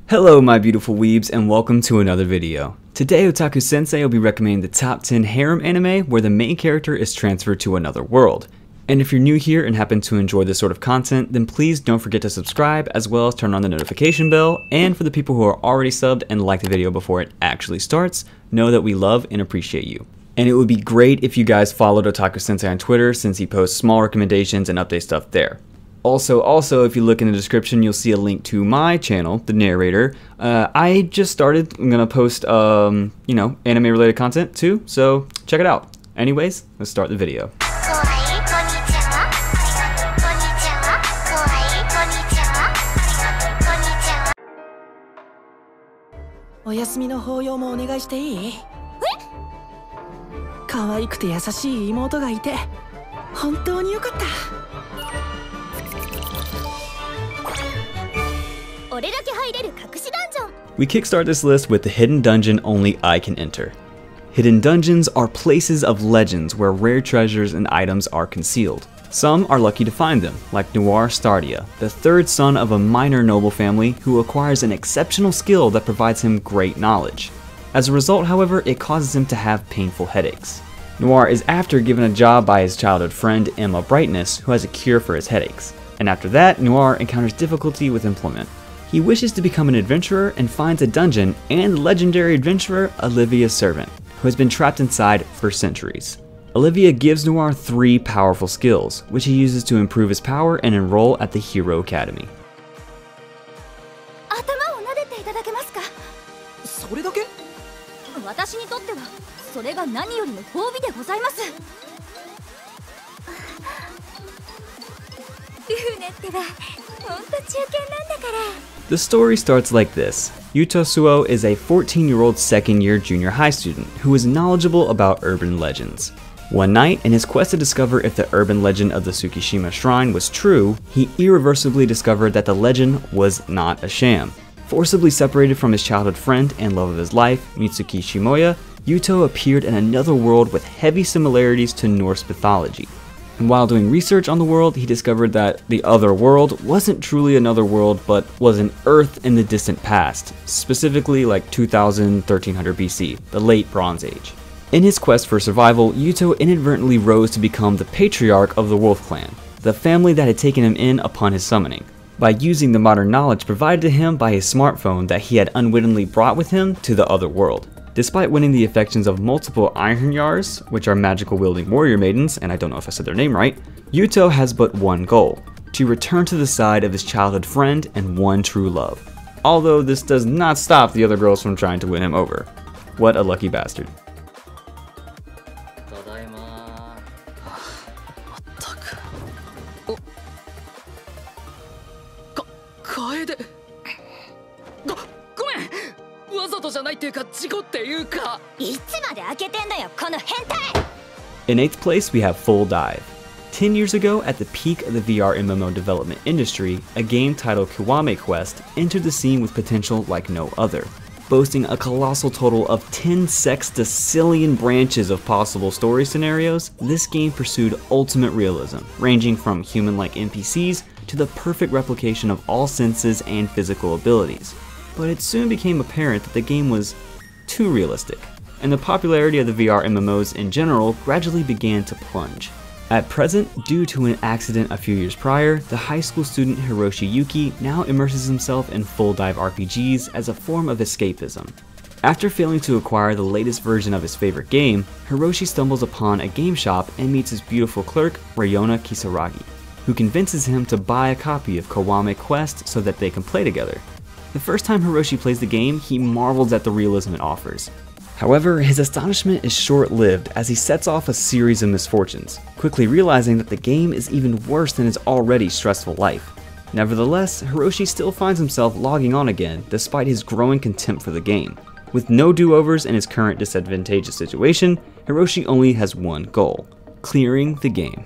Hello my beautiful weebs and welcome to another video. Today Otaku Sensei will be recommending the top 10 harem anime where the main character is transferred to another world. And if you're new here and happen to enjoy this sort of content, then please don't forget to subscribe as well as turn on the notification bell. And for the people who are already subbed and like the video before it actually starts, know that we love and appreciate you. And it would be great if you guys followed Otaku Sensei on Twitter since he posts small recommendations and update stuff there. Also, if you look in the description, you'll see a link to my channel, The Narrator. I just started. I'm gonna post, anime-related content too, so check it out. Anyways, let's start the video. We kickstart this list with the hidden dungeon only I can enter. Hidden dungeons are places of legends where rare treasures and items are concealed. Some are lucky to find them, like Noir Stardia, the third son of a minor noble family who acquires an exceptional skill that provides him great knowledge. As a result, however, it causes him to have painful headaches. Noir is after given a job by his childhood friend Emma Brightness, who has a cure for his headaches. And after that, Noir encounters difficulty with employment. He wishes to become an adventurer and finds a dungeon and legendary adventurer Olivia's servant, who has been trapped inside for centuries. Olivia gives Noir 3 powerful skills, which he uses to improve his power and enroll at the Hero Academy. The story starts like this. Yutasuo is a 14-year-old second-year junior high student who is knowledgeable about urban legends. One night, in his quest to discover if the urban legend of the Tsukishima Shrine was true, he irreversibly discovered that the legend was not a sham. Forcibly separated from his childhood friend and love of his life, Mitsuki Shimoya, Yuto appeared in another world with heavy similarities to Norse mythology. And while doing research on the world, he discovered that the other world wasn't truly another world, but was an Earth in the distant past, specifically like 1300 BC, the late Bronze Age. In his quest for survival, Yuto inadvertently rose to become the patriarch of the Wolf Clan, the family that had taken him in upon his summoning, by using the modern knowledge provided to him by his smartphone that he had unwittingly brought with him to the other world. Despite winning the affections of multiple 𝐼ᴑᴜᴜs, which are magical wielding warrior maidens, and I don't know if I said their name right, Yuto has but one goal: to return to the side of his childhood friend and one true love. Although this does not stop the other girls from trying to win him over. What a lucky bastard. In 8th place, we have Full Dive. 10 years ago, at the peak of the VR MMO development industry, a game titled 𝐾𝐽 entered the scene with potential like no other. Boasting a colossal total of 10 sextillion branches of possible story scenarios, this game pursued ultimate realism, ranging from human-like NPCs to the perfect replication of all senses and physical abilities. But it soon became apparent that the game was too realistic, and the popularity of the VR MMOs in general gradually began to plunge. At present, due to an accident a few years prior, the high school student Hiroshi Yuki now immerses himself in full dive RPGs as a form of escapism. After failing to acquire the latest version of his favorite game, Hiroshi stumbles upon a game shop and meets his beautiful clerk, Ryona Kisaragi, who convinces him to buy a copy of 𝐾𝐽 so that they can play together. The first time Hiroshi plays the game, he marvels at the realism it offers. However, his astonishment is short-lived as he sets off a series of misfortunes, quickly realizing that the game is even worse than his already stressful life. Nevertheless, Hiroshi still finds himself logging on again despite his growing contempt for the game. With no do-overs in his current disadvantageous situation, Hiroshi only has one goal: clearing the game.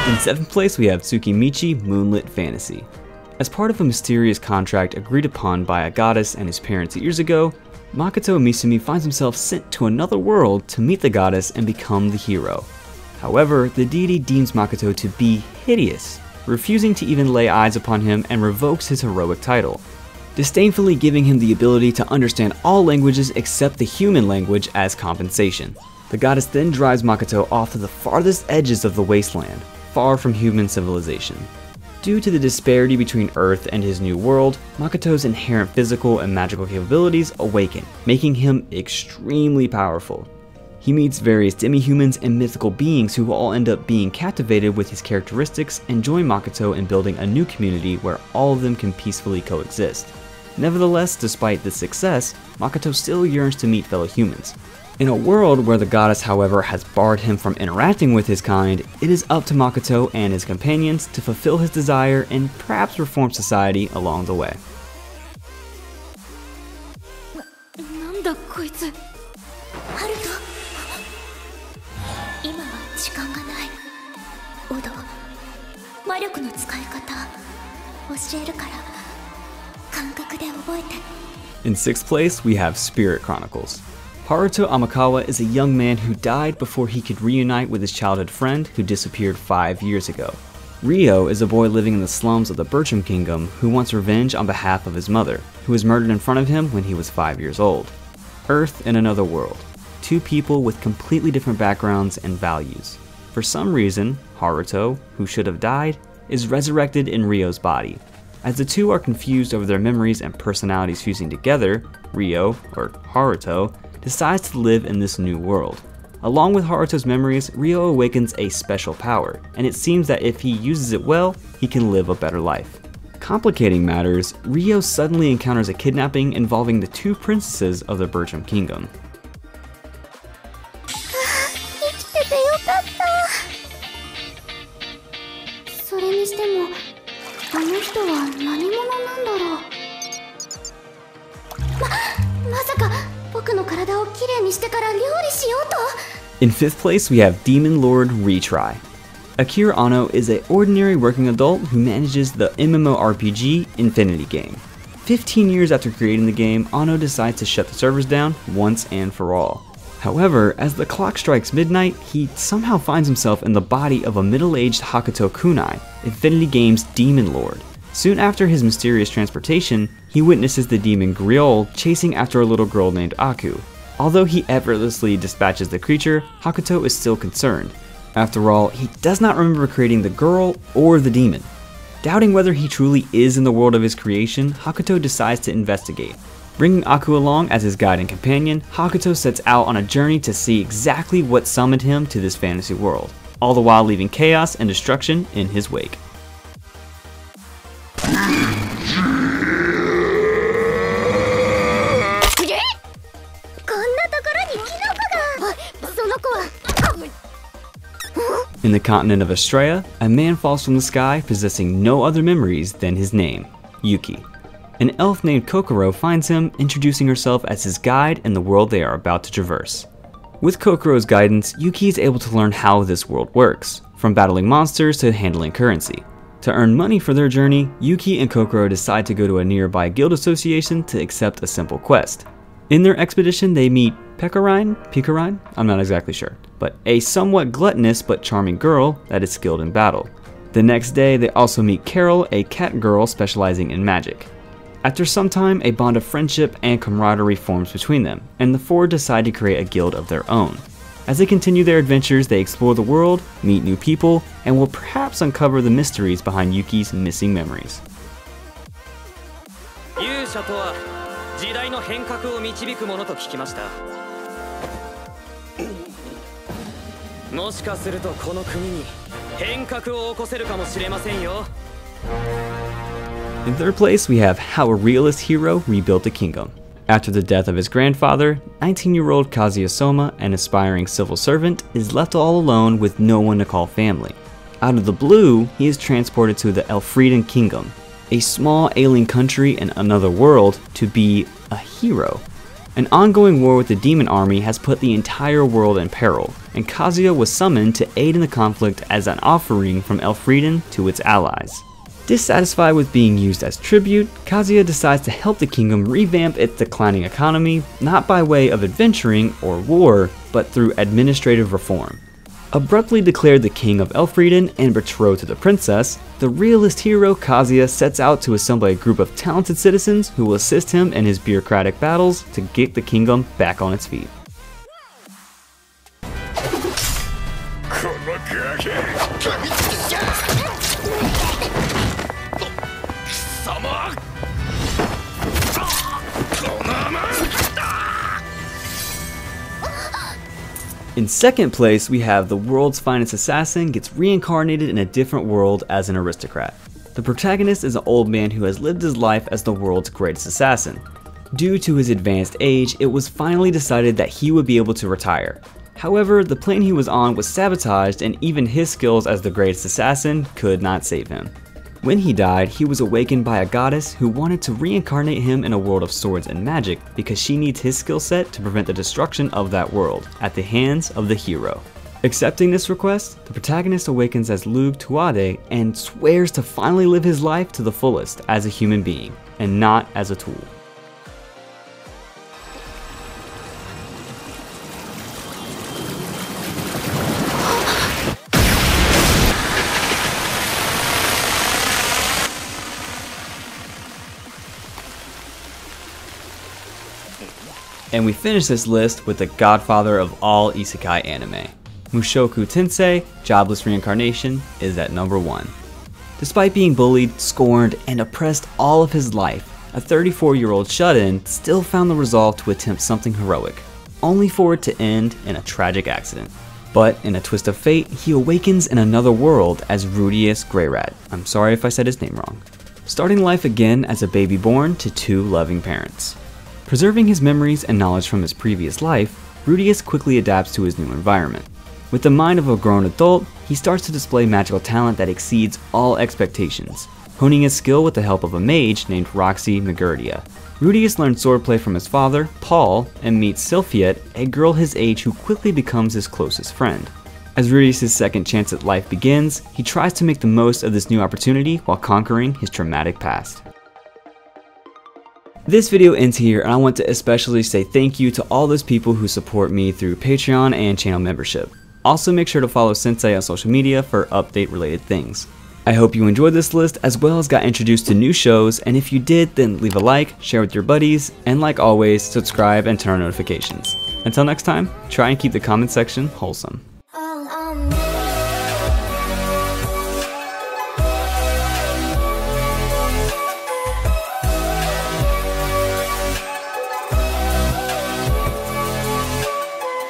In 7th place, we have Tsukimichi Moonlit Fantasy. As part of a mysterious contract agreed upon by a goddess and his parents years ago, Makoto Misumi finds himself sent to another world to meet the goddess and become the hero. However, the deity deems Makoto to be hideous, refusing to even lay eyes upon him and revokes his heroic title, disdainfully giving him the ability to understand all languages except the human language as compensation. The goddess then drives Makoto off to the farthest edges of the wasteland, far from human civilization. Due to the disparity between Earth and his new world, Makoto's inherent physical and magical capabilities awaken, making him extremely powerful. He meets various demi-humans and mythical beings who all end up being captivated with his characteristics and join Makoto in building a new community where all of them can peacefully coexist. Nevertheless, despite this success, Makoto still yearns to meet fellow humans. In a world where the goddess, however, has barred him from interacting with his kind, it is up to Makoto and his companions to fulfill his desire and perhaps reform society along the way. In 6th place, we have Spirit Chronicles. Haruto Amakawa is a young man who died before he could reunite with his childhood friend who disappeared 5 years ago. Ryo is a boy living in the slums of the Bertram Kingdom who wants revenge on behalf of his mother, who was murdered in front of him when he was 5 years old. Earth and another world. Two people with completely different backgrounds and values. For some reason, Haruto, who should have died, is resurrected in Ryo's body. As the two are confused over their memories and personalities fusing together, Ryo, or Haruto, decides to live in this new world. Along with Haruto's memories, Ryo awakens a special power, and it seems that if he uses it well, he can live a better life. Complicating matters, Ryo suddenly encounters a kidnapping involving the two princesses of the Bertram Kingdom. In 5th place, we have Demon Lord Retry. Akira Anno is an ordinary working adult who manages the MMORPG Infinity game. 15 years after creating the game, Anno decides to shut the servers down once and for all. However, as the clock strikes midnight, he somehow finds himself in the body of a middle-aged Hakuto Kunai, Infinity Game's Demon Lord. Soon after his mysterious transportation, he witnesses the demon Griol chasing after a little girl named Aku. Although he effortlessly dispatches the creature, Hakuto is still concerned. After all, he does not remember creating the girl or the demon. Doubting whether he truly is in the world of his creation, Hakuto decides to investigate. Bringing Aku along as his guide and companion, Hakuto sets out on a journey to see exactly what summoned him to this fantasy world, all the while leaving chaos and destruction in his wake. In the continent of Australia, a man falls from the sky possessing no other memories than his name, Yuki. An elf named Kokoro finds him, introducing herself as his guide in the world they are about to traverse. With Kokoro's guidance, Yuki is able to learn how this world works, from battling monsters to handling currency. To earn money for their journey, Yuki and Kokoro decide to go to a nearby guild association to accept a simple quest. In their expedition, they meet Pekarine? I'm not exactly sure, but a somewhat gluttonous but charming girl that is skilled in battle. The next day, they also meet Carol, a cat girl specializing in magic. After some time, a bond of friendship and camaraderie forms between them, and the four decide to create a guild of their own. As they continue their adventures, they explore the world, meet new people, and will perhaps uncover the mysteries behind Yuki's missing memories. 勇者とは時代の変革を導くものと聞きました。もしかするとこの国に変革を起こせるかもしれませんよ。 In 3rd place, we have how a realist hero rebuilt a kingdom. After the death of his grandfather, 19-year-old Kazuya Soma, an aspiring civil servant, is left all alone with no one to call family. Out of the blue, he is transported to the Elfrieden Kingdom, a small alien country in another world, to be a hero. An ongoing war with the demon army has put the entire world in peril, and Kazuya was summoned to aid in the conflict as an offering from Elfrieden to its allies. Dissatisfied with being used as tribute, Kazuya decides to help the kingdom revamp its declining economy, not by way of adventuring or war, but through administrative reform. Abruptly declared the king of Elfrieden and betrothed to the princess, the realist hero Kazuya sets out to assemble a group of talented citizens who will assist him in his bureaucratic battles to get the kingdom back on its feet. In second place, we have the world's finest assassin gets reincarnated in a different world as an aristocrat. The protagonist is an old man who has lived his life as the world's greatest assassin. Due to his advanced age, it was finally decided that he would be able to retire. However, the plane he was on was sabotaged and even his skills as the greatest assassin could not save him. When he died, he was awakened by a goddess who wanted to reincarnate him in a world of swords and magic because she needs his skill set to prevent the destruction of that world at the hands of the hero. Accepting this request, the protagonist awakens as 𝐿ūg and swears to finally live his life to the fullest as a human being and not as a tool. And we finish this list with the godfather of all isekai anime. Mushoku Tensei, Jobless Reincarnation, is at number 1. Despite being bullied, scorned, and oppressed all of his life, a 34-year-old shut-in still found the resolve to attempt something heroic, only for it to end in a tragic accident. But in a twist of fate, he awakens in another world as Rudeus Greyrat. I'm sorry if I said his name wrong. Starting life again as a baby born to 2 loving parents. Preserving his memories and knowledge from his previous life, Rudeus quickly adapts to his new environment. With the mind of a grown adult, he starts to display magical talent that exceeds all expectations, honing his skill with the help of a mage named Roxy Magurdia. Rudeus learns swordplay from his father, Paul, and meets Sylphiette, a girl his age who quickly becomes his closest friend. As Rudeus' second chance at life begins, he tries to make the most of this new opportunity while conquering his traumatic past. This video ends here, and I want to especially say thank you to all those people who support me through Patreon and channel membership. Also make sure to follow Sensei on social media for update related things. I hope you enjoyed this list as well as got introduced to new shows, and if you did, then leave a like, share with your buddies, and like always, subscribe and turn on notifications. Until next time, try and keep the comment section wholesome.